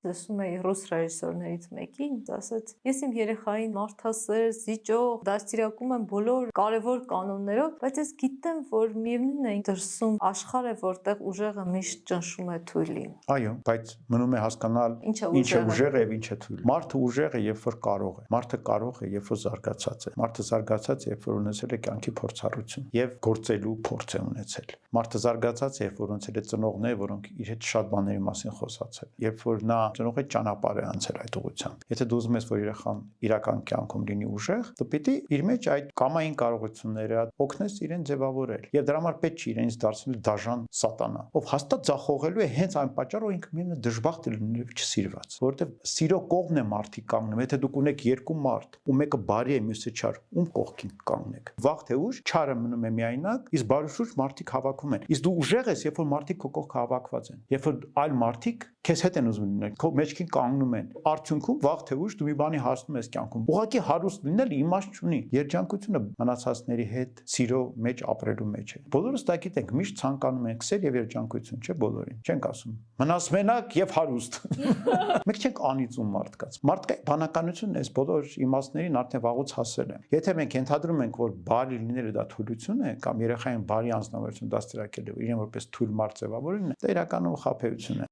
Լսում էի ռուս ռեժիսորներից մեկի, ինձ ասաց. «Ես իմ երեխային մարդասեր, զիջող, դաստիարակում եմ բոլոր կարևոր կանոններով, բայց ես գիտեմ, որ միևնույնն է դրսում աշխարհ է, որտեղ ուժեղը միշտ ճնշում է թույլին»։ Այո, բայց մնում է հասկանալ Ինչ է ուժեղ է եւ ինչ է թույլ։ Մարդը ուժեղ է, երբ որ կարող է։ Մարդը կարող է, երբ որ զարգացած է։ Մարդը զարգացած է, երբ որ ունեցել է կյանքի փորձառություն եւ գործելու փորձ է ունեցել։ Մարդը զարգացած է, երբ որ ունեցել է ծնողներ, որոնք իր հետ շատ բաների մասին խոսացել։ Երբ որ նա ծնողի ճանապարհ է անցել այդ ուղղությամբ։ Եթե դու ուզում ես, որ երեխան իրական կյանքում լինի ուժեղ, դու պիտի իր մեջ այդ կամային կարողությունները օգնես իրեն ձևավորել։ Եվ դրա համար պետք չի իրենից դարձնել դաժան սատանա, ով հաստատ ձախողելու է հենց այն պատճառով, ինքը միևնույն դժբախտ է լինելու չսիրված, որովհետև սիրո կողմն է մարդիկ կանգնում։ Եթե դուք ունեք երկու մարդ, ու մեկը բարի է, մյուսը չար, ում կողքին կանգնեք։ Վաղ թե ուշ չարը մնում է միայնակ, իսկ բարուշուշ մարդիկ հավաքում են։ Իսկ դու ուժեղ ես, երբ որ մարդիկ քո կողքը հավաքված են։ Երբ որ այլ մարդիկ քեզ հետ են ուզում լինել, քո մեջքին կանգնում են։ Արդյունքում վաղ թե ուշ դու մի բանի հասնում ես կյանքում։ Ուղղակի հարուստ լինել իմաստ չունի։ Երջանկությունը մնացածների հետ սիրո մեջ ապրելու մեջ է։ Բոլորս դա գիտենք, միշտ ցանկանում ենք սեր եւ երջանկություն, չէ՞ բոլորին։ Չենք ասում։ Մնաս մենակ եւ հարուստ։ Մենք չենք անիծում մարդկանց։ Մարդկա բանականությունն է, բոլոր իմաստներին արդեն վաղուց հասել է։ Եթե մենք ենթադրում ենք, որ բարի լինելը դա թույլություն է կամ երեխային բարի անձնավորություն դաստիարակելը իրեն որպես թույլ մարդ ձևավորելն է, դա իրականում խաբեություն է։